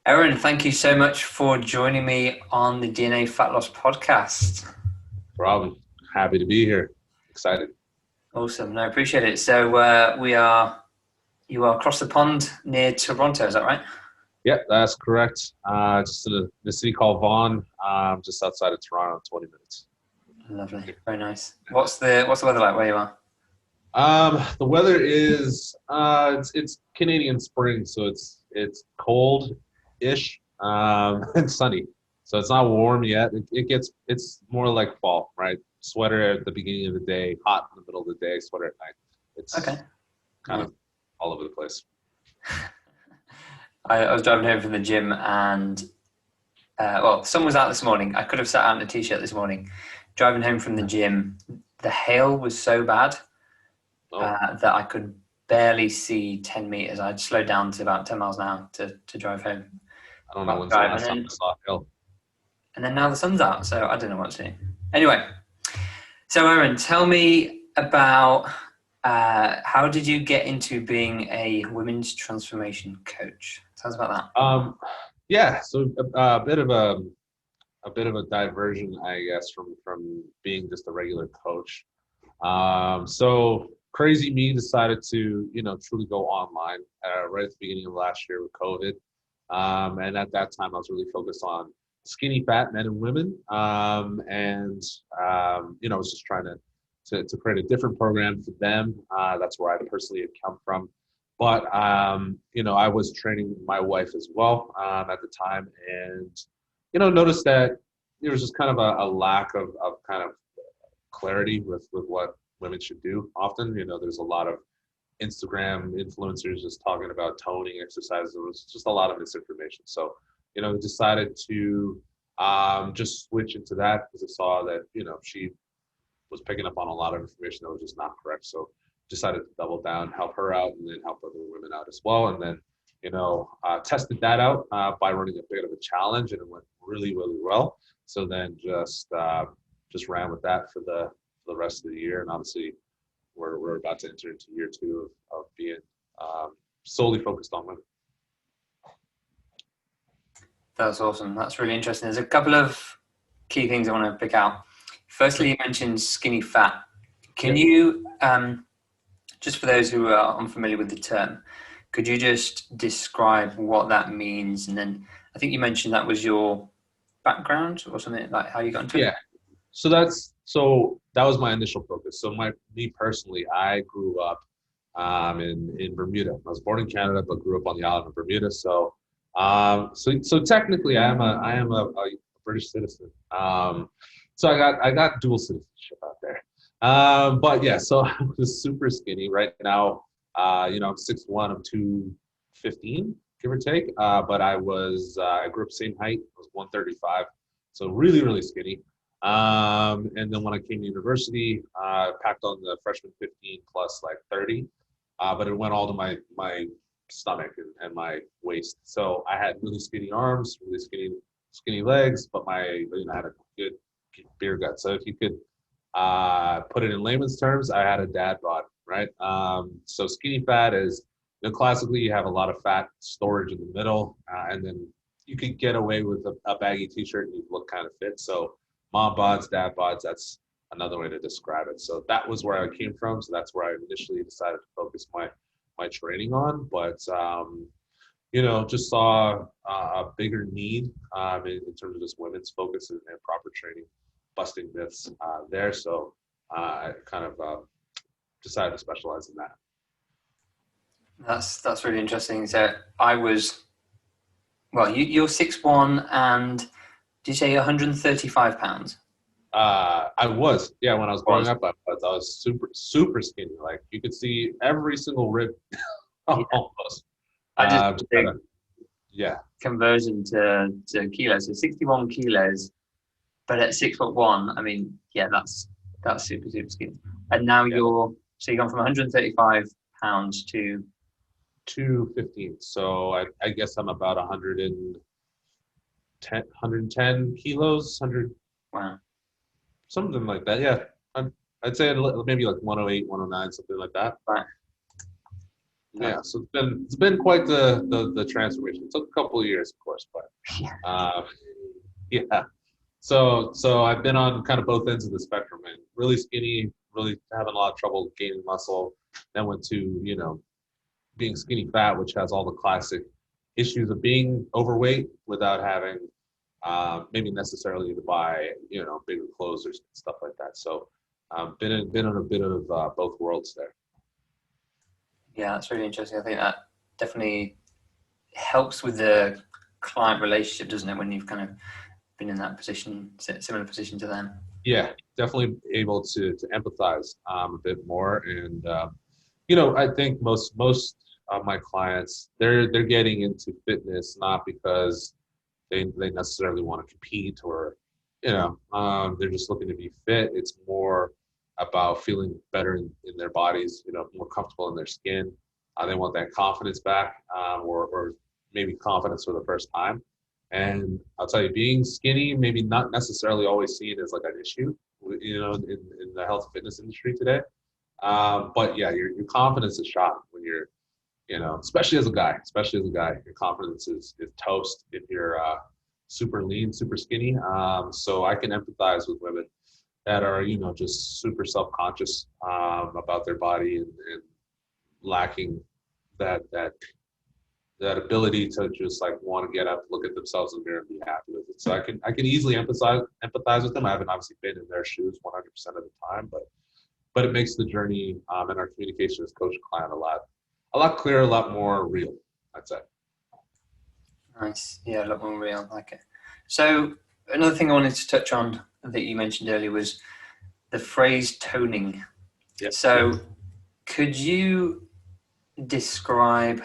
Erin, thank you so much for joining me on the DNA Fat Loss podcast. Problem. Happy to be here. Excited. Awesome. No, I appreciate it. So you are across the pond near Toronto, is that right? Yep, that's correct. Just in a city called Vaughan, just outside of Toronto, 20 minutes. Lovely. Very nice. What's the weather like where you are? The weather is it's Canadian spring, so it's cold-ish and sunny. So it's not warm yet. It's more like fall, right? Sweater at the beginning of the day, hot in the middle of the day, sweater at night. It's Okay. kind of all over the place. I was driving home from the gym and the sun was out this morning. I could have sat out in a t-shirt this morning. Driving home from the gym, the hail was so bad that I could barely see 10 meters. I'd slowed down to about 10 miles an hour to drive home. I don't know when's the last time I saw hail. And then now the sun's out, so I don't know what to do. Anyway, so Erin, tell me about how did you get into being a women's transformation coach? Tell us about that. Yeah, so a bit of a diversion, I guess, from being just a regular coach. So crazy me decided to truly go online right at the beginning of last year with COVID, and at that time I was really focused on skinny fat men and women, and I was just trying to create a different program for them. That's where I personally had come from. But, I was training my wife as well at the time, and, noticed that there was just kind of a lack of kind of clarity with what women should do often. There's a lot of Instagram influencers just talking about toning exercises. It was just a lot of misinformation. So, decided to just switch into that because I saw that, she was picking up on a lot of information that was just not correct. So decided to double down, help her out, and then help other women out as well. And then, tested that out by running a bit of a challenge, and it went really, really well. So then just ran with that for the rest of the year. And obviously we're about to enter into year two of being solely focused on women. That's awesome. That's really interesting. There's a couple of key things I want to pick out. Firstly, you mentioned skinny fat. Can you, just for those who are unfamiliar with the term, could you just describe what that means? And then I think you mentioned that was your background or something, like how you got into it. Yeah. So that was my initial focus. So me personally, I grew up in Bermuda. I was born in Canada, but grew up on the island of Bermuda. So technically, I am a British citizen. So I got dual citizenship out there. But yeah, so I was super skinny. Right now, I'm 6'1", I'm 215, give or take. But I grew up same height. I was 135, so really, really skinny. And then when I came to university, packed on the freshman 15 plus like 30, but it went all to my stomach and my waist. So I had really skinny arms, really skinny legs, but I had a good beer gut. So if you could put it in layman's terms, I had a dad bod, right? So skinny fat is, classically you have a lot of fat storage in the middle, and then you could get away with a baggy t-shirt and you look kind of fit. So mom bods, dad bods, that's another way to describe it. So that was where I came from. So that's where I initially decided to focus my training on. But, just saw a bigger need in terms of just women's focus and proper training, busting myths there. So I kind of decided to specialize in that. That's really interesting. So you're 6'1", and did you say 135 pounds? I was, yeah. When I was growing up, I was super, super skinny. Like you could see every single rib, almost. I just yeah. Conversion to kilos, so 61 kilos, but at 6'1", I mean, yeah, that's super, super skinny. And now you've gone from 135 pounds to 215. So I guess I'm about 110 kilos, 100. Wow. Something like that. Yeah. I'd say maybe like 108, 109, something like that. Right. Yeah, so it's been quite the transformation. It took a couple of years, of course, but yeah. So I've been on kind of both ends of the spectrum, and really skinny, really having a lot of trouble gaining muscle. Then went to, being skinny fat, which has all the classic issues of being overweight without having maybe necessarily to buy, bigger clothes or stuff like that. So been in a bit of both worlds there. Yeah, that's really interesting. I think that definitely helps with the client relationship, doesn't it? When you've kind of been in that position, similar position to them. Yeah, definitely able to empathize a bit more, and I think most of my clients, they're getting into fitness not because they necessarily want to compete, or they're just looking to be fit. It's more about feeling better in their bodies, more comfortable in their skin. They want that confidence back, or maybe confidence for the first time. And I'll tell you, being skinny, maybe not necessarily always seen as like an issue, in the health and fitness industry today. But yeah, your confidence is shot when you're, especially as a guy, your confidence is toast if you're super lean, super skinny. So I can empathize with women that are, just super self-conscious about their body, and lacking that ability to just like want to get up, look at themselves in the mirror and be happy with it. So I can easily empathize with them. I haven't obviously been in their shoes 100% of the time, but it makes the journey and our communication as coach and client a lot clearer, a lot more real, I'd say. Nice. Yeah, a lot more real. I like it. So another thing I wanted to touch on that you mentioned earlier was the phrase toning. Yep. So could you describe,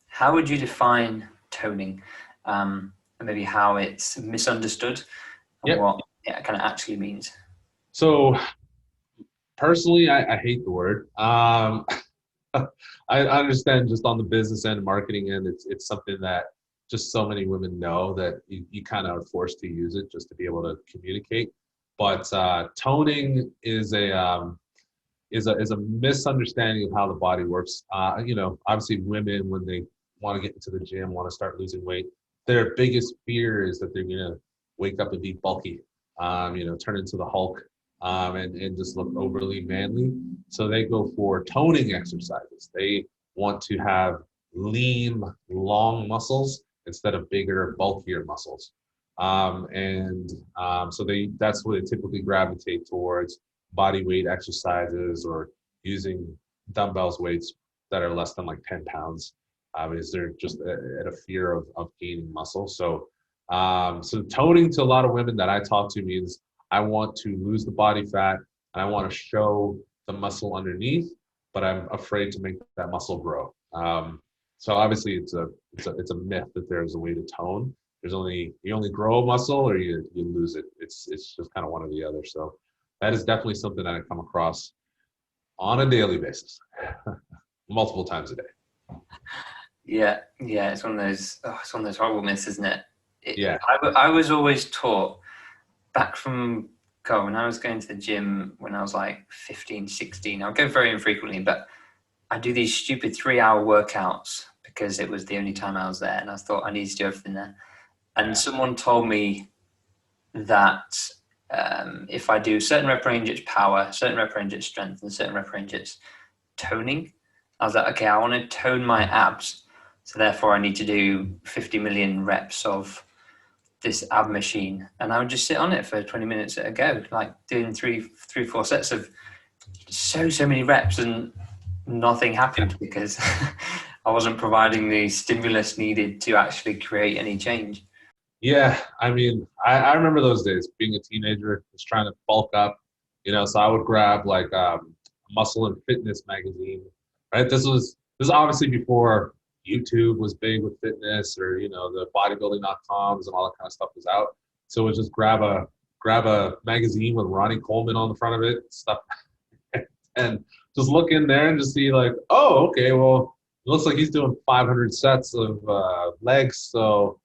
how would you define toning, and maybe how it's misunderstood and what it kind of actually means? So personally, I hate the word. I understand just on the business end, marketing end, it's something that just so many women know that you kind of are forced to use it just to be able to communicate. But toning is a misunderstanding of how the body works. Obviously women, when they want to get into the gym, want to start losing weight, their biggest fear is that they're gonna wake up and be bulky, turn into the Hulk, and just look overly manly. So they go for toning exercises. They want to have lean, long muscles instead of bigger, bulkier muscles. So that's what they typically gravitate towards: body weight exercises, or using dumbbells weights that are less than like 10 pounds, because they're just at a fear of gaining muscle. So toning to a lot of women that I talk to means I want to lose the body fat and I want to show the muscle underneath, but I'm afraid to make that muscle grow. So obviously it's a myth that there's a way to tone. You only grow a muscle or you lose it. It's just kind of one or the other. So that is definitely something that I come across on a daily basis, multiple times a day. Yeah, it's one of those horrible myths, isn't it? Yeah. I was always taught back from when I was going to the gym when I was like 15, 16. I'll go very infrequently, but I do these stupid 3-hour workouts because it was the only time I was there, and I thought I needed to do everything there. And someone told me that if I do certain rep range, it's power, certain rep range, it's strength, and certain rep range, it's toning. I was like, okay, I want to tone my abs, so therefore I need to do 50 million reps of this ab machine, and I would just sit on it for 20 minutes at a go, like doing three, 4 sets of so many reps, and nothing happened because I wasn't providing the stimulus needed to actually create any change. Yeah, I mean, I remember those days being a teenager, just trying to bulk up, so I would grab like Muscle and Fitness magazine, right? This is obviously before YouTube was big with fitness, or the bodybuilding.coms and all that kind of stuff was out. So it was just grab a magazine with Ronnie Coleman on the front of it, stuff, and just look in there and just see like, oh, okay, well, it looks like he's doing 500 sets of legs, so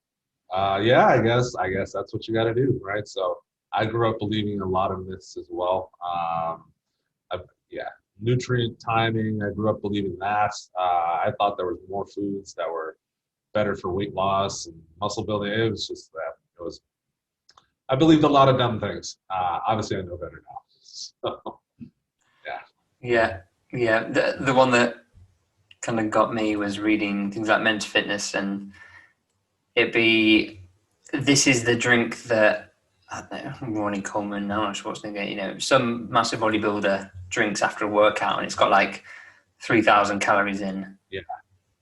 yeah, I guess that's what you got to do, right? So I grew up believing a lot of myths as well. Yeah, nutrient timing. I grew up believing that. I thought there was more foods that were better for weight loss and muscle building. It was just that it was. I believed a lot of dumb things. Obviously, I know better now. So, yeah. Yeah. The one that kind of got me was reading things like Men's Fitness, and it'd be, this is the drink that, I don't know, Ronnie Coleman, Arnold Schwarzenegger, some massive bodybuilder drinks after a workout, and it's got like 3,000 calories in, Yeah.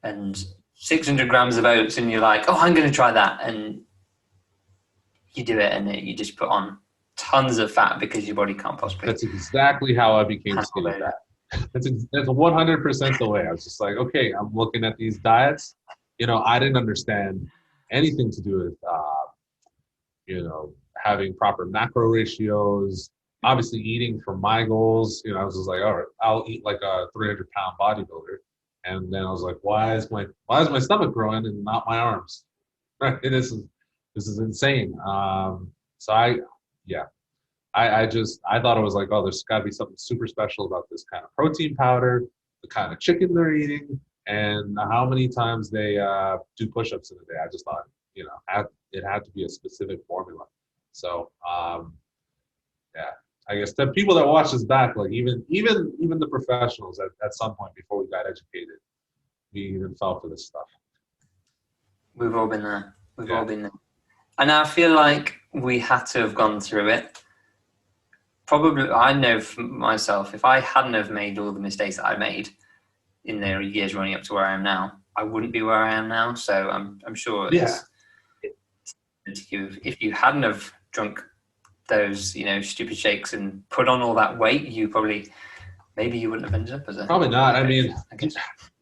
and 600 grams of oats, and you're like, oh, I'm going to try that, and you do it, and you just put on tons of fat because your body can't possibly. That's exactly how I became skinny fat. That's 100% the way. I was just like, okay, I'm looking at these diets. I didn't understand anything to do with, having proper macro ratios, obviously eating for my goals. I was just like, all right, I'll eat like a 300-pound bodybuilder. And then I was like, why is my stomach growing and not my arms? Right? This is insane. So I thought it was like, oh, there's got to be something super special about this kind of protein powder, the kind of chicken they're eating, and how many times they do push-ups in a day. I just thought, it had to be a specific formula. So, yeah, I guess the people that watch this back, like even the professionals at some point before we got educated, we even fell for this stuff. We've all been there. We've all been there. And I feel like we had to have gone through it. Probably, I know for myself, if I hadn't have made all the mistakes that I made in the years running up to where I am now, I wouldn't be where I am now. So I'm sure if you hadn't have drunk those, stupid shakes and put on all that weight, maybe you wouldn't have ended up as a... Probably not. I mean,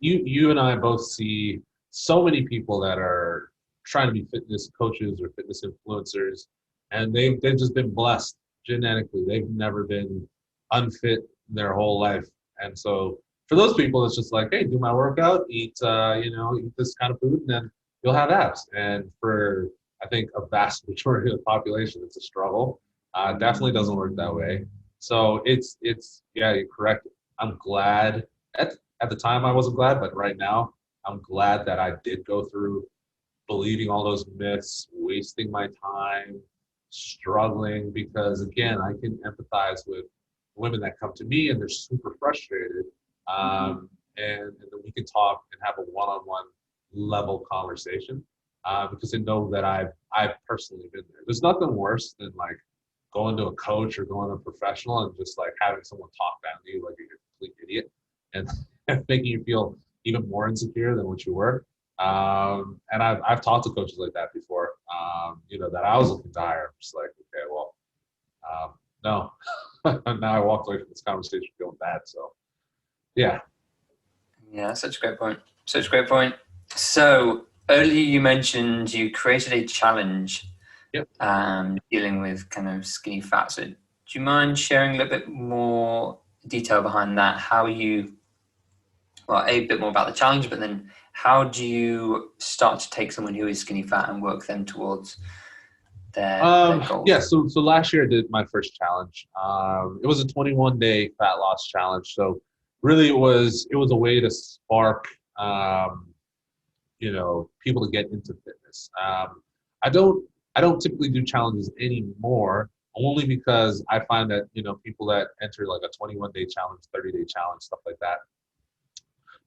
you and I both see so many people that are trying to be fitness coaches or fitness influencers, and they've just been blessed genetically. They've never been unfit their whole life. And so for those people, it's just like, hey, do my workout, eat this kind of food, and then you'll have abs. And for, I think, a vast majority of the population, it's a struggle. Definitely doesn't work that way. So it's yeah, you're correct. I'm glad. At the time, I wasn't glad, but right now, I'm glad that I did go through believing all those myths, wasting my time, struggling, because again, I can empathize with women that come to me and they're super frustrated, and then we can talk and have a one-on-one level conversation, because they know that I've personally been there. There's nothing worse than like going to a coach or going to a professional and just like having someone talk down to you like you're a complete idiot and making you feel even more insecure than what you were. And I've talked to coaches like that before, that I was looking to hire. I'm just like, okay, well, no. Now I walked away from this conversation feeling bad. So, yeah. Yeah, such a great point. So earlier you mentioned you created a challenge. Yep. Dealing with kind of skinny fat. So do you mind sharing a little bit more detail behind that? How you, a bit more about the challenge, but then how do you start to take someone who is skinny fat and work them towards their goals? Yeah, so last year I did my first challenge. It was a 21-day fat loss challenge. So really it was a way to spark, people to get into fitness. I don't typically do challenges anymore, only because I find that, people that enter like a 21-day challenge, 30-day challenge, stuff like that,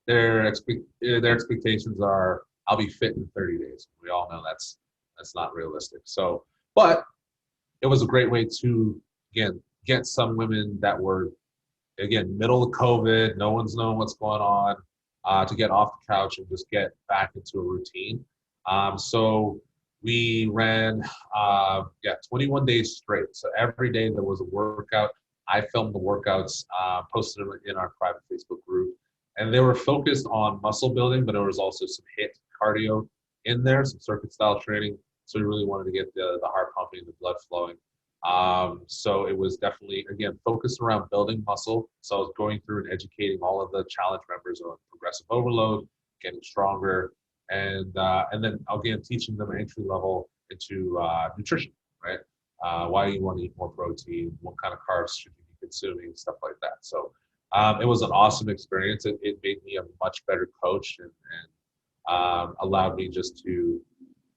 their expectations are, I'll be fit in 30 days. We all know that's not realistic. So, but it was a great way to, again, get some women that were, again, middle of COVID, no one's knowing what's going on, to get off the couch and just get back into a routine. So we ran, 21 days straight. So every day there was a workout. I filmed the workouts, posted them in our private Facebook group. And they were focused on muscle building, but there was also some HIIT cardio in there, some circuit style training. So we really wanted to get the heart pumping, the blood flowing. So it was definitely, again, focused around building muscle. So I was going through and educating all of the challenge members on progressive overload, getting stronger, and then again, teaching them entry level into nutrition, right? Why you want to eat more protein, what kind of carbs should you be consuming, stuff like that. So It was an awesome experience. It made me a much better coach and allowed me just to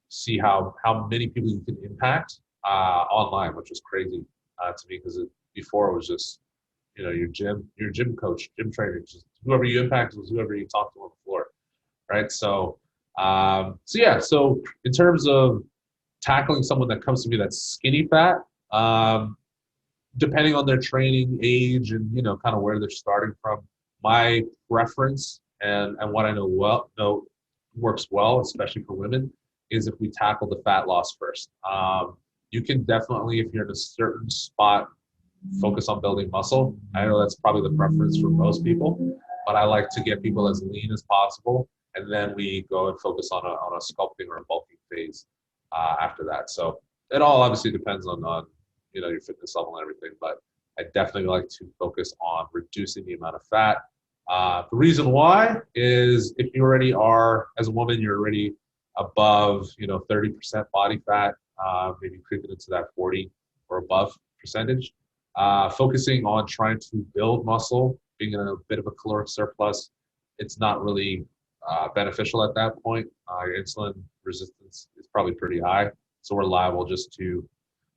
see how many people you can impact online, which was crazy to me because before it was just your gym coach, gym trainer, just whoever you impact was whoever you talked to on the floor, right? So in terms of tackling someone that comes to me that's skinny fat, depending on their training age and kind of where they're starting from, my preference and what I know works well, especially for women, is if we tackle the fat loss first. You can definitely, if you're in a certain spot, focus on building muscle. I know that's probably the preference for most people, but I like to get people as lean as possible, and then we go and focus on a sculpting or a bulking phase after that. So it all obviously depends on your fitness level and everything, but I definitely like to focus on reducing the amount of fat. The reason why is if you already are, as a woman, you're already above 30% body fat, maybe creeping into that 40 or above percentage. Focusing on trying to build muscle, being in a bit of a caloric surplus, it's not really beneficial at that point. Your insulin resistance is probably pretty high, so we're liable just to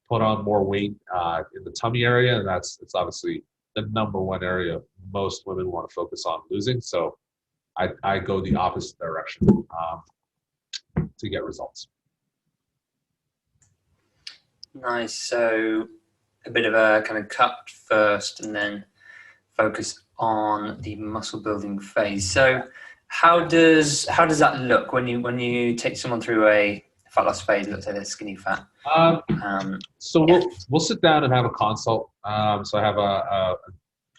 put on more weight in the tummy area, and it's obviously the number one area most women want to focus on losing. So I go the opposite direction to get results. Nice. So a bit of a kind of cut first and then focus on the muscle building phase. So how does that look when you take someone through a fat loss phase, let's say they're skinny fat? So we'll sit down and have a consult. So I have a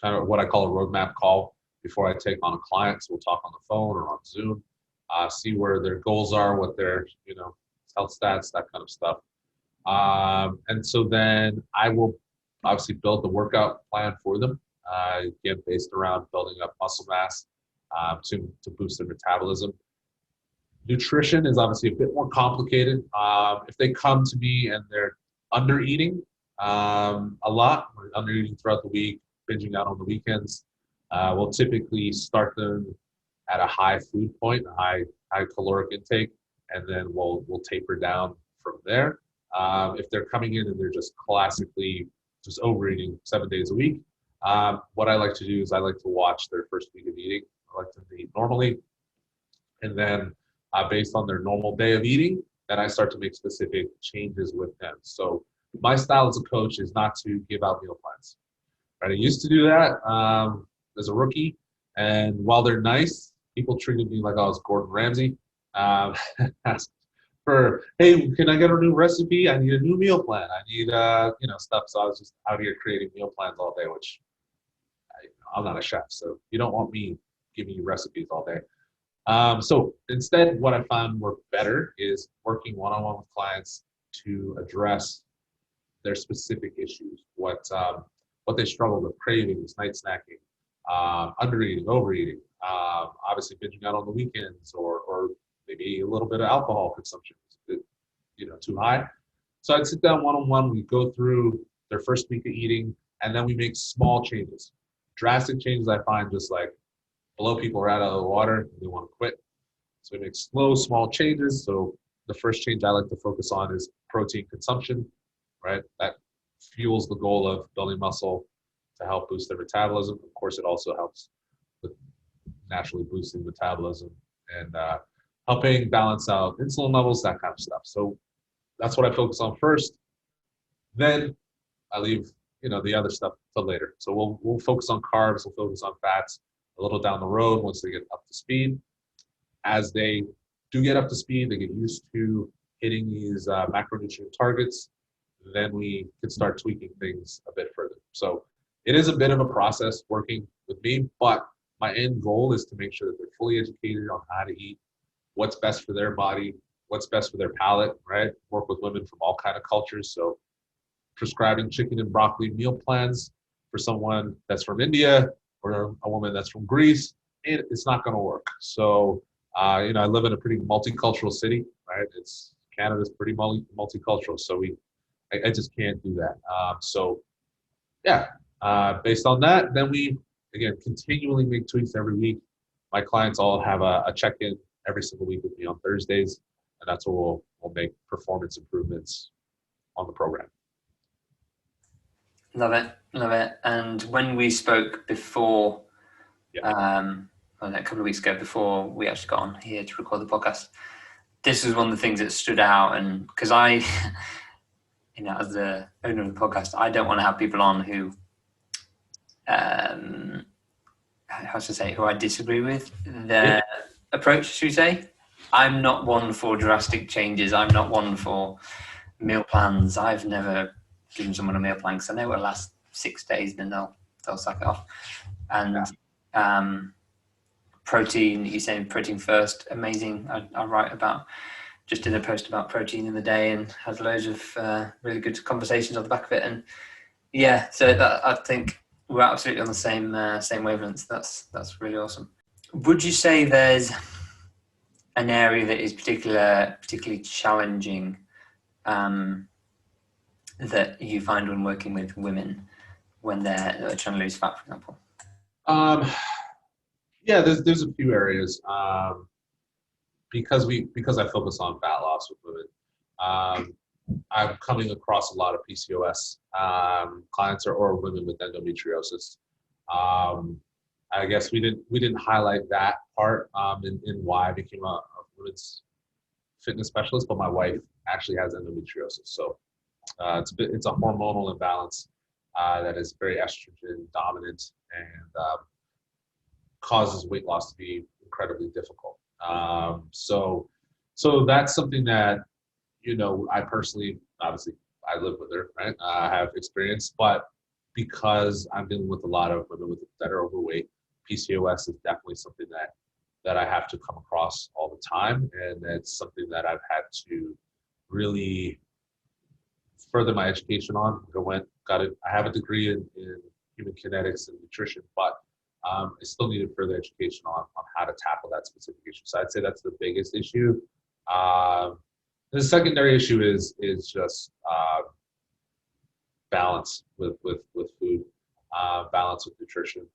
kind of what I call a roadmap call before I take on a client. So we'll talk on the phone or on Zoom, see where their goals are, what their health stats, that kind of stuff. And so then I will obviously build the workout plan for them, again, based around building up muscle mass to boost their metabolism. Nutrition is obviously a bit more complicated. If they come to me and they're under eating a lot, or under eating throughout the week, binging out on the weekends, we'll typically start them at a high food point, a high caloric intake, and then we'll taper down from there. If they're coming in and they're just classically just overeating 7 days a week, what I like to do is I like to watch their first week of eating. I like them to eat normally, and then based on their normal day of eating, then I start to make specific changes with them. So my style as a coach is not to give out meal plans. Right? I used to do that as a rookie, and while they're nice, people treated me like I was Gordon Ramsay. Asked for, hey, can I get a new recipe? I need a new meal plan. I need stuff. So I was just out here creating meal plans all day, which I'm not a chef, so you don't want me giving you recipes all day. So instead, what I found worked better is working one-on-one with clients to address their specific issues, what they struggle with, cravings, night snacking, undereating, overeating, obviously binging out on the weekends, or maybe a little bit of alcohol consumption is too high. So I'd sit down one-on-one, we go through their first week of eating, and then we make small changes. Drastic changes I find just like blow people right out of the water and they want to quit. So we make slow, small changes. So the first change I like to focus on is protein consumption, right? That fuels the goal of building muscle to help boost their metabolism. Of course, it also helps with naturally boosting metabolism and helping balance out insulin levels, that kind of stuff. So that's what I focus on first. Then I leave, the other stuff till later. So we'll focus on carbs, we'll focus on fats a little down the road once they get up to speed. As they do get up to speed, they get used to hitting these macronutrient targets, then we can start tweaking things a bit further. So it is a bit of a process working with me, but my end goal is to make sure that they're fully educated on how to eat, what's best for their body, what's best for their palate, right? Work with women from all kinds of cultures. So prescribing chicken and broccoli meal plans for someone that's from India or a woman that's from Greece, it's not going to work. So, I live in a pretty multicultural city, right? Canada's pretty multicultural. So I just can't do that. Based on that, then we again, continually make tweaks every week. My clients all have a check-in every single week with me on Thursdays, and that's where we'll make performance improvements on the program. Love it, love it. And when we spoke before, a couple of weeks ago, before we actually got on here to record the podcast, this was one of the things that stood out. And because I, as the owner of the podcast, I don't want to have people on who, how to say, who I disagree with their approach, should we say. I'm not one for drastic changes. I'm not one for meal plans. I've never given someone a meal plan because I know it will last 6 days, then they'll suck it off. And protein, you're saying protein first, amazing. I write about, just did a post about protein in the day and had loads of really good conversations on the back of it. And yeah, so that, I think we're absolutely on the same wavelength. That's really awesome. Would you say there's an area that is particularly challenging that you find when working with women when they're trying to lose fat, for example? Yeah, there's a few areas because I focus on fat loss with women. I'm coming across a lot of PCOS clients or women with endometriosis. I guess we didn't highlight that part in why I became a women's fitness specialist, but my wife actually has endometriosis, so it's a hormonal imbalance that is very estrogen dominant and causes weight loss to be incredibly difficult. So that's something that, I personally, obviously, I live with her, right? I have experience, but because I'm dealing with a lot of women that are overweight, PCOS is definitely something that I have to come across all the time, and it's something that I've had to really further my education on. I have a degree in human kinetics and nutrition, but I still needed further education on how to tackle that specific issue. So I'd say that's the biggest issue. The secondary issue is just balance with food, balance with nutrition.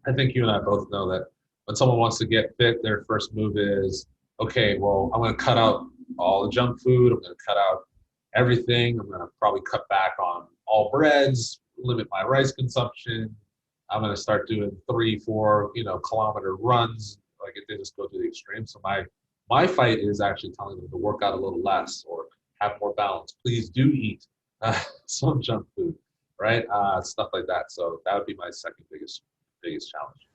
I think you and I both know that when someone wants to get fit, their first move is, okay, well, I'm going to cut out all the junk food. I'm going to cut out everything. I'm going to probably cut back on all breads, limit my rice consumption. I'm going to start doing 3-4 kilometer runs. Like, if they just go to the extreme. So my fight is actually telling them to work out a little less or have more balance. Please do eat some junk food, right? Stuff like that. So that would be my second biggest challenge.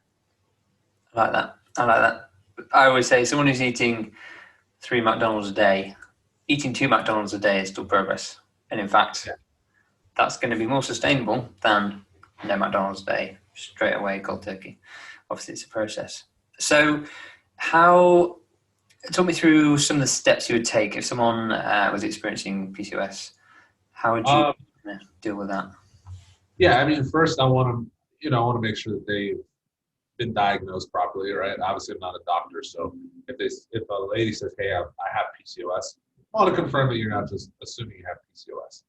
I like that. I always say someone who's eating 3 McDonald's a day, eating 2 McDonald's a day is still progress. And in fact, that's going to be more sustainable than no McDonald's a day, straight away, cold turkey. Obviously, it's a process. So talk me through some of the steps you would take if someone was experiencing PCOS. How would you deal with that? Yeah, I mean, first I want to make sure that they've been diagnosed properly, right? Obviously, I'm not a doctor, so if a lady says, "Hey, I have PCOS," I want to confirm that you're not just assuming you have PCOS.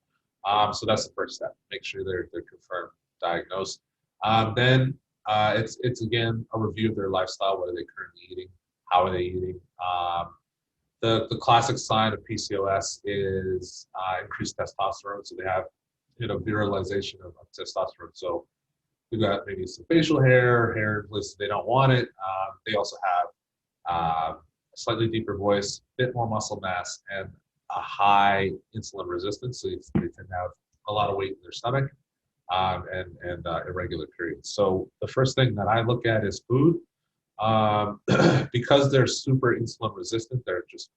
So that's the first step. Make sure they're confirmed, diagnosed. Then it's again a review of their lifestyle. What are they currently eating? How are they eating? The classic sign of PCOS is increased testosterone. So they have virilization of testosterone. So we've got maybe some facial hair in places they don't want it. They also have a slightly deeper voice, a bit more muscle mass, and a high insulin resistance. So they tend to have a lot of weight in their stomach and irregular periods. So the first thing that I look at is food. Because they're super insulin resistant, they're just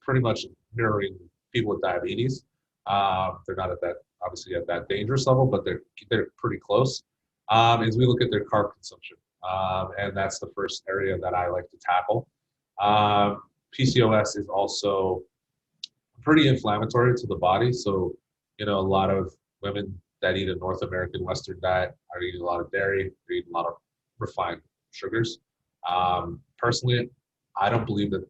pretty much mirroring people with diabetes. They're not obviously at that dangerous level, but they're pretty close. As we look at their carb consumption, and that's the first area that I like to tackle. PCOS is also pretty inflammatory to the body, so a lot of women that eat a North American Western diet are eating a lot of dairy, they're eating a lot of refined sugars. Personally, I don't believe that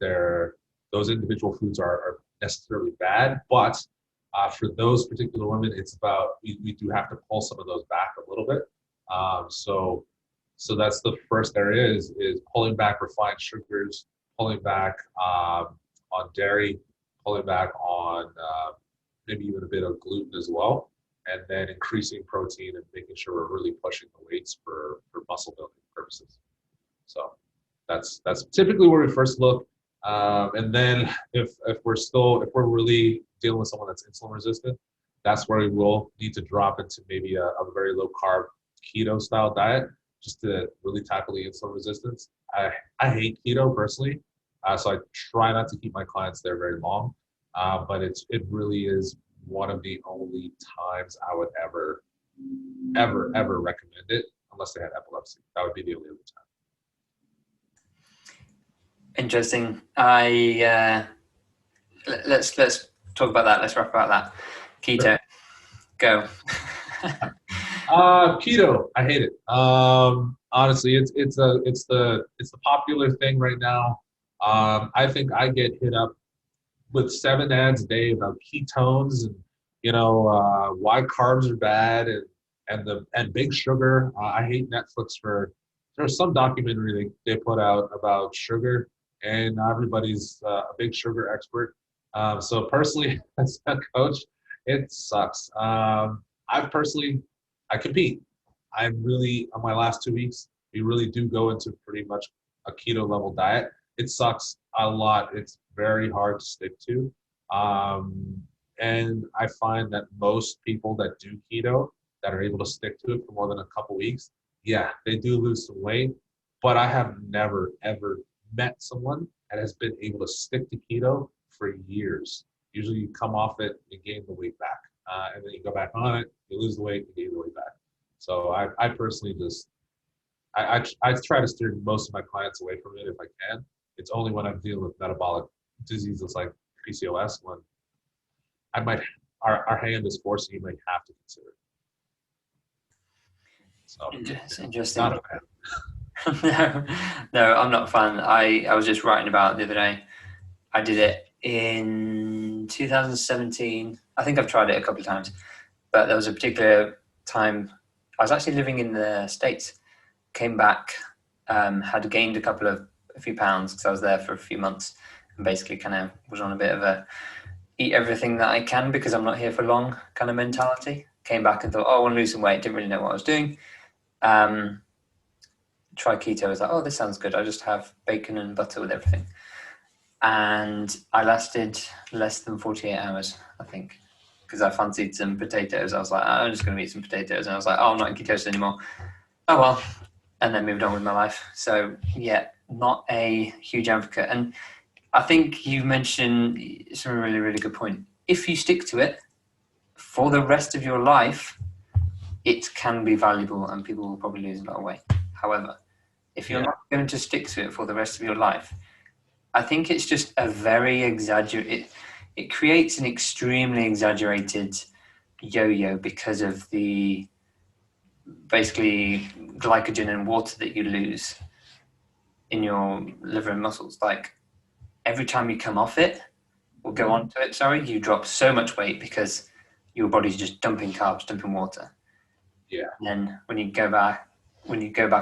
those individual foods are necessarily bad, but for those particular women, it's about we do have to pull some of those back a little bit So that's the first area is pulling back refined sugars, pulling back on dairy, pulling back on maybe even a bit of gluten as well, and then increasing protein and making sure we're really pushing the weights for muscle building purposes. So that's typically where we first look. And then if we're really dealing with someone that's insulin resistant, that's where we will need to drop into maybe a very low carb keto style diet just to really tackle the insulin resistance. I hate keto personally, so I try not to keep my clients there very long. But it really is one of the only times I would ever recommend it, unless they had epilepsy. That would be the only other time. Interesting. Let's talk about that. Let's talk about that. Keto. Sure. Go. Keto, I hate it. Honestly, it's the popular thing right now. I think I get hit up with 7 ads a day about ketones and why carbs are bad and big sugar. I hate Netflix there's some documentary they put out about sugar, and everybody's a big sugar expert. So personally, as a coach, it sucks. I compete. I'm really, on my last 2 weeks, we really do go into pretty much a keto level diet. It sucks a lot. It's very hard to stick to. And I find that most people that do keto that are able to stick to it for more than a couple weeks, yeah, they do lose some weight. But I have never, ever met someone that has been able to stick to keto for years. Usually you come off it, you gain the weight back. And then you go back on it, you lose the weight, you gain the weight back. So I personally I try to steer most of my clients away from it if I can. It's only when I'm dealing with metabolic diseases like PCOS when our hand is forcing you might have to consider it. So It's interesting. Not a fan. No, I'm not a fan. I was just writing about it the other day. I did it in 2017. I think I've tried it a couple of times, but there was a particular time I was actually living in the States, came back, had gained a few pounds because I was there for a few months, and basically kind of was on a bit of a eat everything that I can because I'm not here for long kind of mentality. Came back and thought, oh, I want to lose some weight. Didn't really know what I was doing. Tried keto. I was like, oh, this sounds good. I just have bacon and butter with everything. And I lasted less than 48 hours, I think, because I fancied some potatoes. I was like, I'm just going to eat some potatoes. And I was like, oh, I'm not in ketosis anymore. Oh, well. And then moved on with my life. So, yeah, not a huge advocate. And I think you mentioned some really, really good point. If you stick to it for the rest of your life, it can be valuable and people will probably lose a lot of weight. However, if you're not going to stick to it for the rest of your life, I think it's just a very exaggerated, it creates an extremely exaggerated yo-yo because of the basically glycogen and water that you lose in your liver and muscles. Like every time you come off it or go onto it, you drop so much weight because your body's just dumping carbs, dumping water. Yeah. And then when you go back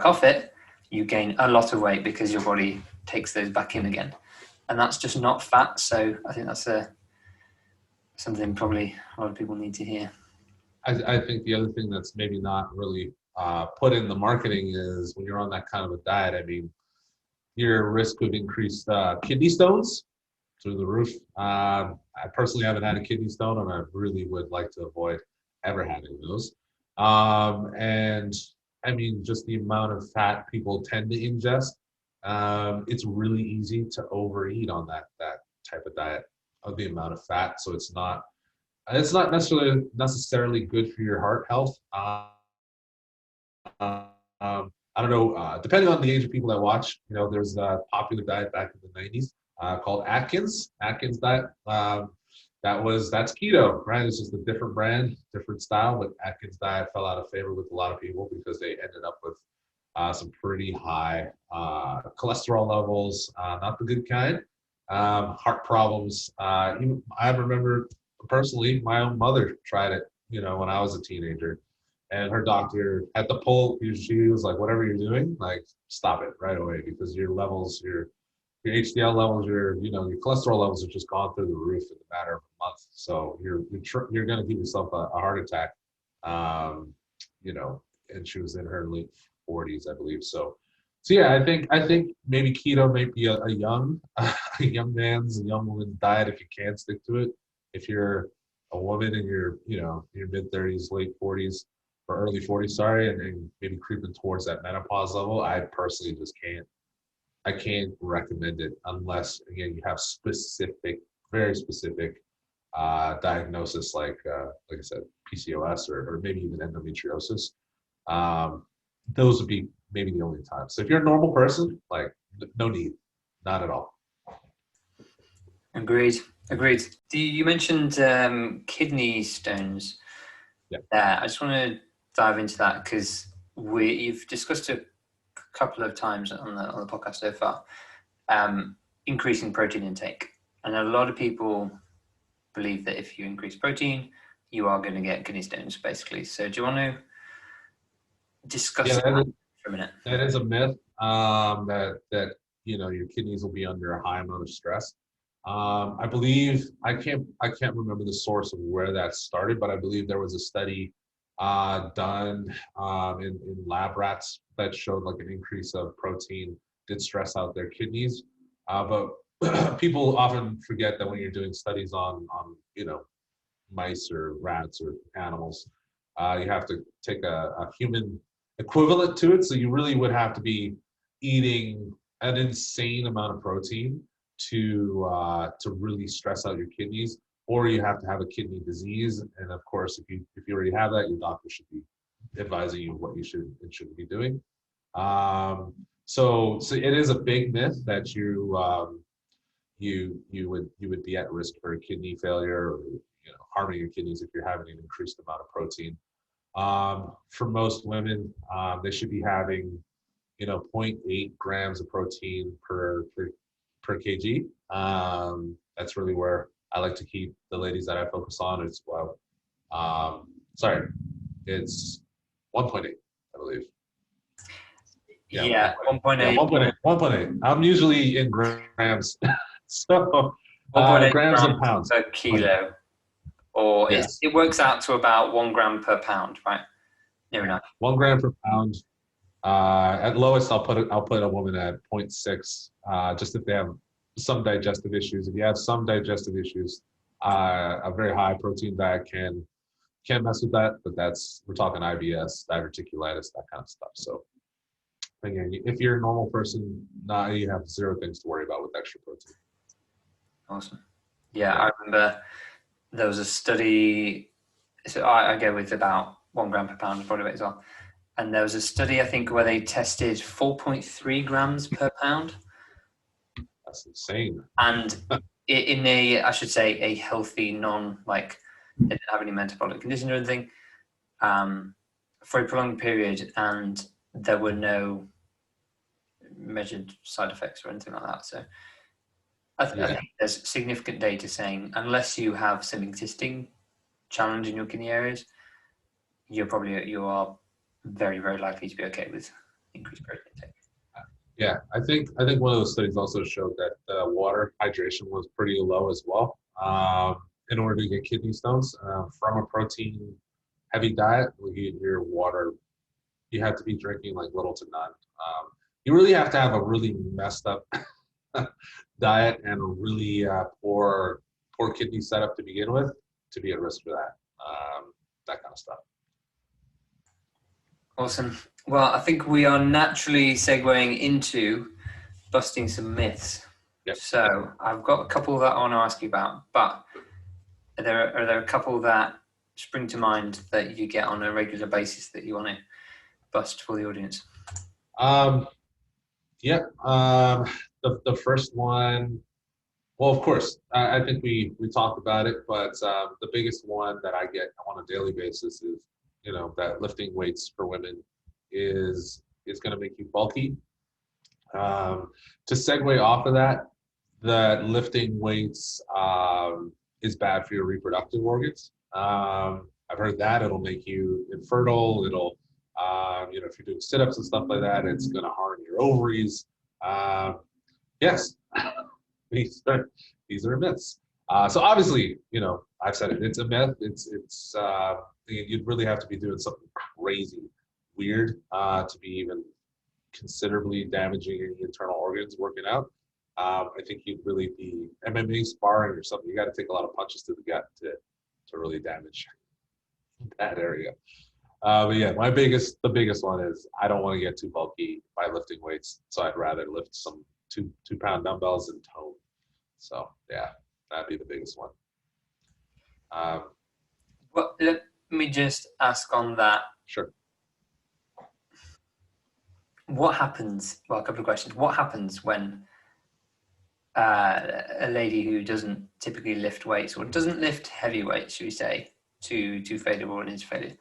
off it, you gain a lot of weight because your body takes those back in again. And that's just not fat. So I think that's something probably a lot of people need to hear. I think the other thing that's maybe not really put in the marketing is when you're on that kind of a diet, I mean, your risk of increased kidney stones through the roof. I personally haven't had a kidney stone, and I really would like to avoid ever having those. And I mean, just the amount of fat people tend to ingest, it's really easy to overeat on that type of diet of the amount of fat. So it's not necessarily good for your heart health. I don't know, depending on the age of people that watch, there's a popular diet back in the 90s called Atkins diet. That's keto, right? It's just a different brand, different style, but Atkins diet fell out of favor with a lot of people because they ended up with some pretty high cholesterol levels, not the good kind, heart problems. I remember personally, my own mother tried it, when I was a teenager, And her doctor had to pull. She was like, "Whatever you're doing, like stop it right away because your levels, your HDL levels, your cholesterol levels have just gone through the roof in a matter of a month. So you're going to give yourself a heart attack." Um, and she was in her late 40s, I believe. So yeah, I think maybe keto may be a young a young man's and young woman's diet if you can stick to it. If you're a woman in your mid 30s, late 40s, or early 40s, sorry, and maybe creeping towards that menopause level, I personally just can't. I can't recommend it unless again you have specific, very specific diagnosis like I said, PCOS or maybe even endometriosis. Um, those would be maybe the only time. So if you're a normal person, like no need, not at all. Agreed. Agreed. You mentioned kidney stones. Yeah. I just want to dive into that because you've discussed it a couple of times on the podcast so far. Increasing protein intake, and a lot of people believe that if you increase protein, you are going to get kidney stones, basically. So do you want to discuss that for a minute? That is a myth. That your kidneys will be under a high amount of stress. I believe I can't remember the source of where that started, but I believe there was a study done in lab rats that showed like an increase of protein did stress out their kidneys. But people often forget that when you're doing studies on mice or rats or animals, you have to take a human equivalent to it. So you really would have to be eating an insane amount of protein to really stress out your kidneys, or you have to have a kidney disease. And of course, if you already have that, your doctor should be advising you what you should and shouldn't be doing. So it is a big myth that you would be at risk for kidney failure or harming your kidneys if you're having an increased amount of protein. For most women, they should be having 0.8 grams of protein per kg. That's really where I like to keep the ladies that I focus on. It's it's 1.8, I believe. Yeah, 1.8. Yeah, 1.8. I'm usually in grams. So 1.8 grams and pounds per kilo, or yes. it works out to about 1 gram per pound, right? Near enough. 1 gram per pound. At lowest, I'll put a woman at 0.6, just if they have some digestive issues. If you have some digestive issues, a very high protein diet can mess with that. But we're talking IBS, diverticulitis, that kind of stuff. So again, if you're a normal person, you have zero things to worry about with extra protein. Awesome. Yeah, I remember there was a study. So I go with about 1 gram per pound body weight as well. And there was a study, I think, where they tested 4.3 grams per pound. That's insane. And in I should say, a healthy, they didn't have any metabolic condition or anything, for a prolonged period, and there were no measured side effects or anything like that. So I think there's significant data saying unless you have some existing challenge in your kidney areas, you are very, very likely to be okay with increased protein intake. Yeah, I think one of those studies also showed that water hydration was pretty low as well. In order to get kidney stones from a protein heavy diet, your water, you have to be drinking like little to none. You really have to have a really messed up diet and a really poor kidney setup to begin with to be at risk for that kind of stuff. Awesome. Well, I think we are naturally segueing into busting some myths. Yep. So I've got a couple that I want to ask you about, but are there a couple that spring to mind that you get on a regular basis that you want to bust for the audience? The first one, well, of course, I think we talked about it, but the biggest one that I get on a daily basis is, that lifting weights for women is going to make you bulky. To segue off of that lifting weights is bad for your reproductive organs. I've heard that it'll make you infertile. It'll, if you're doing sit-ups and stuff like that, it's going to harm your ovaries. Yes, these are myths. So obviously, I've said it. It's a myth. You'd really have to be doing something crazy, weird, to be even considerably damaging your internal organs working out. I think you'd really be MMA sparring or something. You got to take a lot of punches to the gut to really damage that area. But yeah, the biggest one is I don't want to get too bulky by lifting weights, so I'd rather lift some 2 pound dumbbells and tone. So yeah, that'd be the biggest one. Well, let me just ask on that. Sure. What happens? Well, a couple of questions. What happens when a lady who doesn't typically lift weights or doesn't lift heavy weights, should we say, to failure or into failure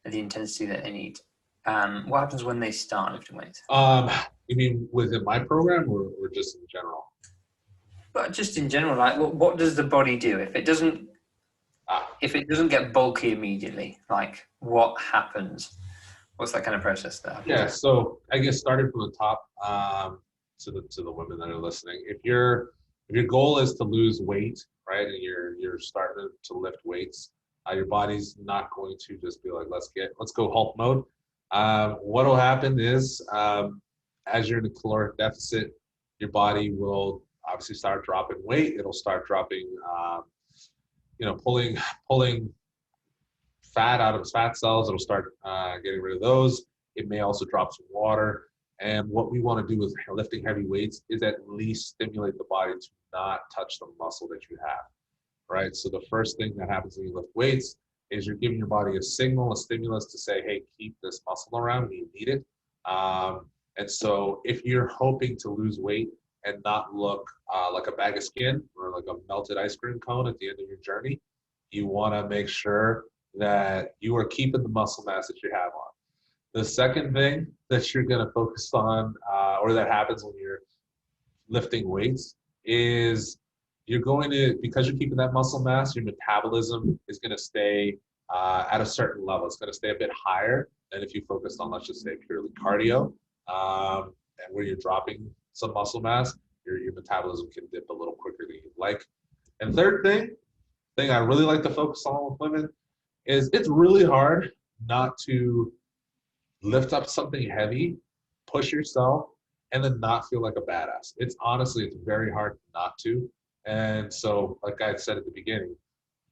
at the intensity that they need? What happens when they start lifting weights? You mean within my program or just in general? But just in general, like what does the body do if it doesn't get bulky immediately? Like what happens? What's that kind of process there? Yeah, so I guess starting from the top, to the women that are listening, if your goal is to lose weight, right, and you're starting to lift weights, your body's not going to just be like, let's go Hulk mode. What'll happen is, as you're in a caloric deficit, your body will obviously start dropping weight. It'll start dropping, pulling fat out of its fat cells. It'll start getting rid of those. It may also drop some water. And what we want to do with lifting heavy weights is at least stimulate the body to not touch the muscle that you have, right? So the first thing that happens when you lift weights is you're giving your body a signal, a stimulus to say, hey, keep this muscle around when you need it. And so if you're hoping to lose weight and not look like a bag of skin or like a melted ice cream cone at the end of your journey, you want to make sure that you are keeping the muscle mass that you have on. The second thing that you're going to focus on, or that happens when you're lifting weights, is because you're keeping that muscle mass, your metabolism is going to stay at a certain level. It's going to stay a bit higher than if you focused on, let's just say, purely cardio, and where you're dropping some muscle mass, your metabolism can dip a little quicker than you'd like. And third thing I really like to focus on with women is it's really hard not to lift up something heavy, push yourself, and then not feel like a badass. It's very hard not to. And so, like I said at the beginning,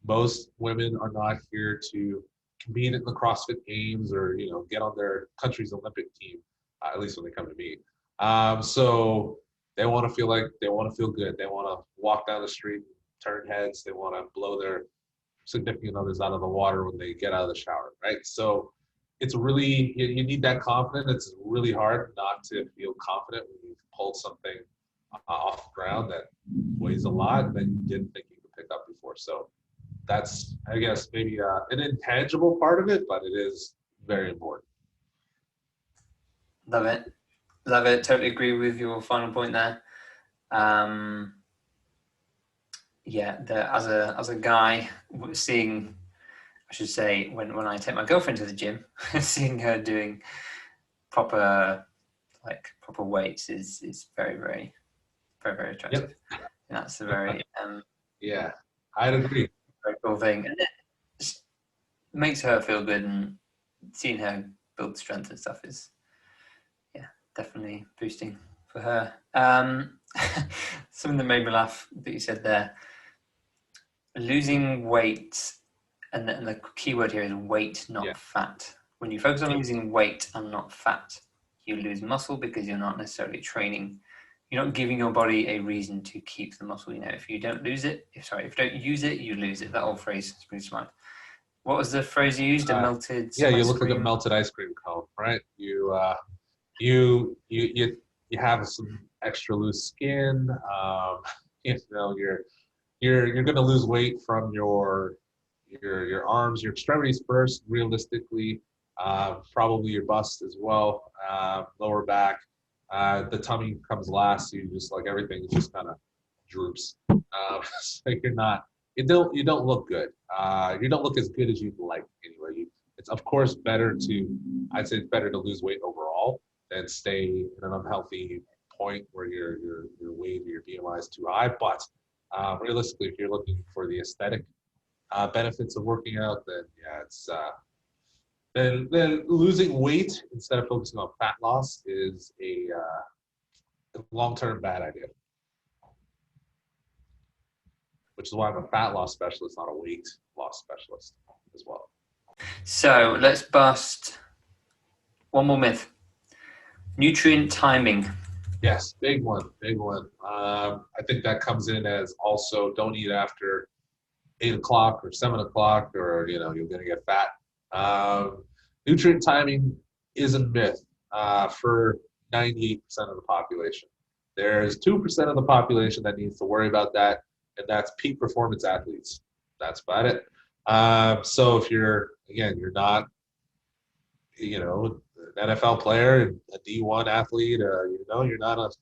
most women are not here to compete in the CrossFit Games or get on their country's Olympic team, at least when they come to me. So they want to feel good. They want to walk down the street, turn heads. They want to blow their significant others out of the water when they get out of the shower, right? So it's really, you need that confidence. It's really hard not to feel confident when you pull something off the ground that weighs a lot that you didn't think you could pick up before. So that's, I guess, maybe an intangible part of it, but it is very important. Love it. Totally agree with your final point there. As a guy, seeing, I should say, when I take my girlfriend to the gym, seeing her doing proper weights is very, very, very, very attractive. Yep. And that's a very yeah, I'd agree. Very cool thing, and it makes her feel good, and seeing her build strength and stuff is definitely boosting for her. Something that made me laugh that you said there, losing weight, and the key word here is weight, not fat. When you focus on losing weight and not fat, you lose muscle because you're not necessarily training. You're not giving your body a reason to keep the muscle. If you don't use it, you lose it. That old phrase springs to mind. What was the phrase you used? A melted you look like a melted ice cream cone, right? You have some extra loose skin. You're going to lose weight from your arms, your extremities first, realistically, probably your bust as well, lower back. The tummy comes last. So you just, like, everything just kind of droops. So you're you don't look good. You don't look as good as you'd like anyway. It's of course better to, I'd say it's better to lose weight overall than stay in an unhealthy point where your weight or your BMI is too high. But realistically, if you're looking for the aesthetic benefits of working out, then yeah, it's then losing weight instead of focusing on fat loss is a long-term bad idea. Which is why I'm a fat loss specialist, not a weight loss specialist as well. So let's bust one more myth. Nutrient timing. Yes, big one, big one. I think that comes in as also don't eat after 8 o'clock or 7 o'clock, or you're going to get fat. Nutrient timing is a myth for 98% of the population. There's 2% of the population that needs to worry about that, and that's peak performance athletes. That's about it. So if you're not, an NFL player, a D1 athlete, you're not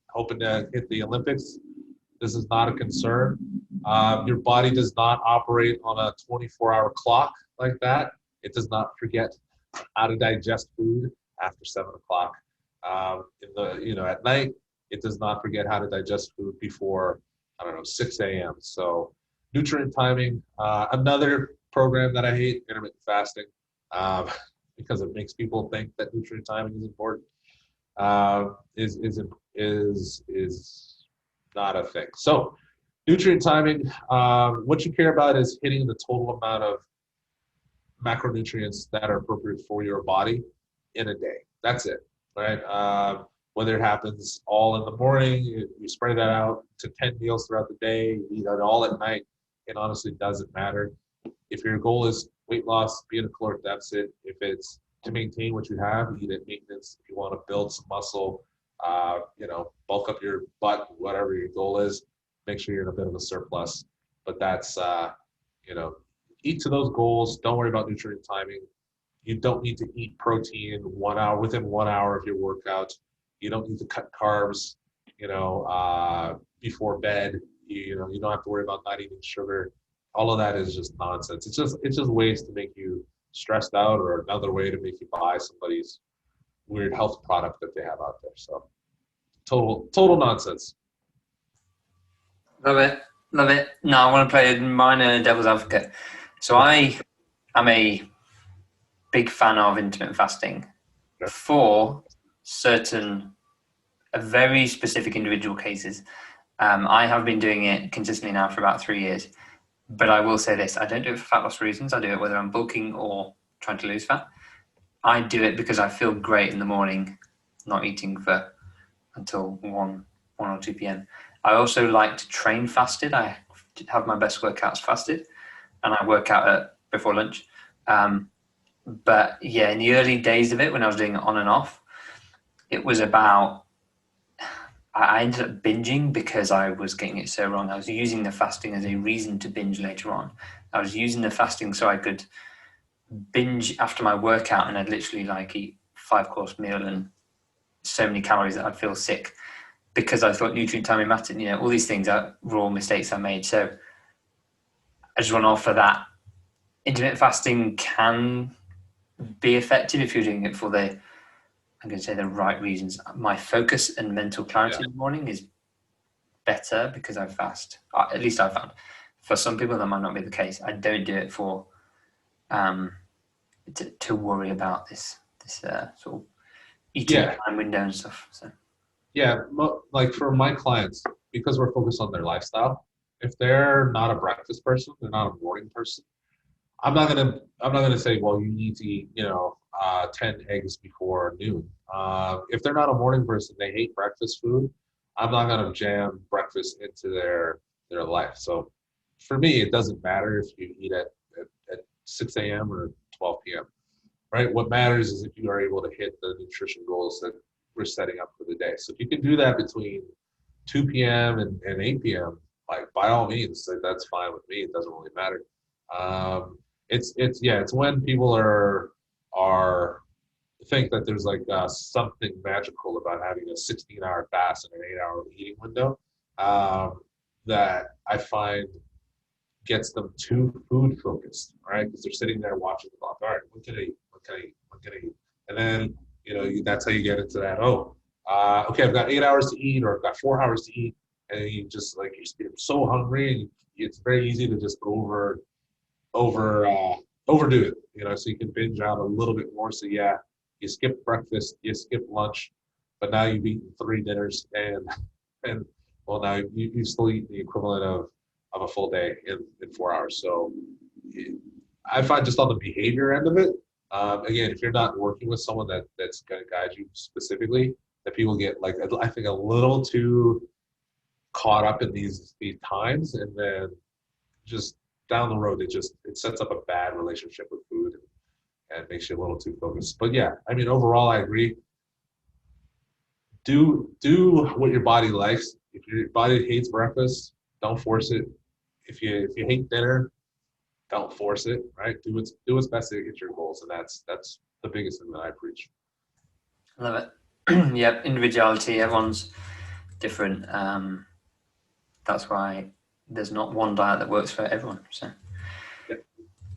hoping to hit the Olympics. This is not a concern. Your body does not operate on a 24-hour clock like that. It does not forget how to digest food after 7 o'clock. At night, it does not forget how to digest food before, 6 a.m. So nutrient timing, another program that I hate, intermittent fasting, because it makes people think that nutrient timing is important, is not a thing. So nutrient timing, what you care about is hitting the total amount of macronutrients that are appropriate for your body in a day. That's it, right? Whether it happens all in the morning, you spread that out to 10 meals throughout the day, you eat it all at night, it honestly doesn't matter. If your goal is weight loss, be in a caloric deficit. If it's to maintain what you have, eat at maintenance. If you want to build some muscle, bulk up your butt, whatever your goal is, make sure you're in a bit of a surplus. But that's, eat to those goals. Don't worry about nutrient timing. You don't need to eat protein within 1 hour of your workout. You don't need to cut carbs, before bed. You don't have to worry about not eating sugar. All of that is just nonsense. It's just ways to make you stressed out, or another way to make you buy somebody's weird health product that they have out there. So total nonsense. Love it. Now I want to play a minor devil's advocate. So I am a big fan of intermittent fasting for very specific individual cases. I have been doing it consistently now for about 3 years. But I will say this, I don't do it for fat loss reasons. I do it whether I'm bulking or trying to lose fat. I do it because I feel great in the morning, not eating until 1 or 2 p.m. I also like to train fasted. I have my best workouts fasted, and I work out before lunch. But yeah, in the early days of it, when I was doing it on and off, it was about, I ended up binging because I was getting it so wrong. I was using the fasting as a reason to binge later on. I was using the fasting so I could binge after my workout, and I'd literally eat 5-course meal and so many calories that I'd feel sick, because I thought nutrient timing mattered. All these things are raw mistakes I made. So I just want to offer that intermittent fasting can be effective if you're doing it for the right reasons. My focus and mental clarity in the morning is better because I fast. At least I found. For some people that might not be the case. I don't do it for to worry about this sort of eating time window and stuff. So for my clients, because we're focused on their lifestyle, if they're not a breakfast person, they're not a morning person, I'm not gonna say, well, you need to eat 10 eggs before noon. If they're not a morning person, they hate breakfast food, I'm not gonna jam breakfast into their life. So for me, it doesn't matter if you eat at 6 a.m. or 12 p.m. Right? What matters is if you are able to hit the nutrition goals that we're setting up for the day. So if you can do that between 2 p.m. and 8 p.m., by all means, that's fine with me. It doesn't really matter. It's when people are think that there's something magical about having a 16-hour fast and an 8-hour eating window. that I find gets them too food focused, right? Because they're sitting there watching the clock. All right, what can I eat? What can I eat? What can I eat? And then, that's how you get into that. Oh, okay, I've got 8 hours to eat, or I've got 4 hours to eat, and you just like you're so hungry, and it's very easy to just over overdo it. So you can binge out a little bit more. So yeah, you skip breakfast, you skip lunch, but now you've eaten 3 dinners, and well, now you still eat the equivalent of a full day in 4 hours. So I find just on the behavior end of it, again, if you're not working with someone that's going to guide you specifically, that people get like, I think, a little too caught up in these times, and then just down the road, it sets up a bad relationship with food, and makes you a little too focused. But yeah, I mean, overall, I agree. Do what your body likes. If your body hates breakfast, don't force it. If you hate dinner, don't force it. Right? Do what's best to get your goals, and that's the biggest thing that I preach. I love it. Yep, individuality. Everyone's different. That's why there's not one diet that works for everyone. So Yep.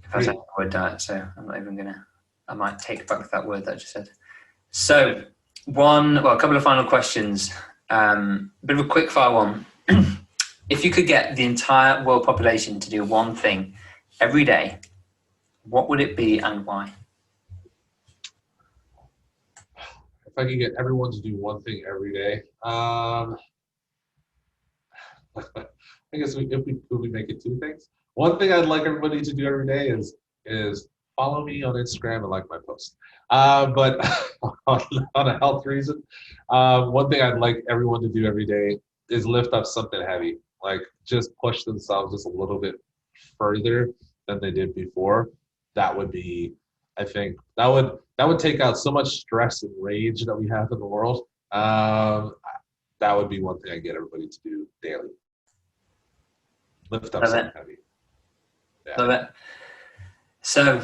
if I say the word diet, so I'm not even gonna. I might take back that word that I just said. So a couple of final questions. Bit of a quick fire one. If you could get the entire world population to do one thing every day, what would it be and why? If I could get everyone to do one thing every day, I guess if we make it 2 things. One thing I'd like everybody to do every day is follow me on Instagram and like my post. But on a health reason, one thing I'd like everyone to do every day is lift up something heavy. Like just push themselves just a little bit further than they did before. That would be, I think, that would take out so much stress and rage that we have in the world. That would be one thing I get everybody to do daily. Lift up something heavy. Yeah. Love it. So,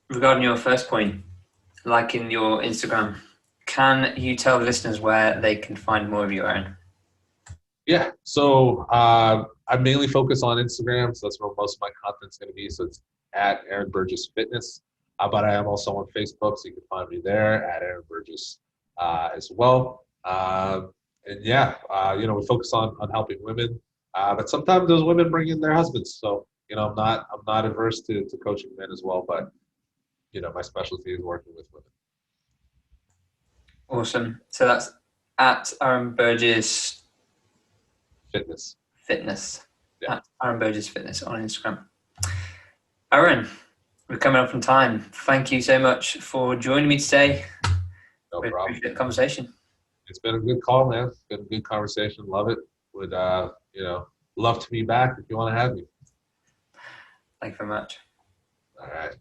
regarding your first point, like in your Instagram, can you tell the listeners where they can find more of your own? Yeah, so I mainly focus on Instagram, so that's where most of my content's going to be. So it's at Aaron Burgess Fitness, but I am also on Facebook, so you can find me there at Aaron Burgess as well. And yeah, we focus on helping women, but sometimes those women bring in their husbands. So I'm not averse to coaching men as well, but my specialty is working with women. Awesome. So that's at Aaron Burgess Fitness. Yeah. At Aaron Burgess Fitness on Instagram. Aaron, we're coming up on time. Thank you so much for joining me today. No problem. Appreciate the conversation. It's been a good call, man. It's been a good conversation. Love it. Would love to be back if you want to have me. Thank you very much. All right.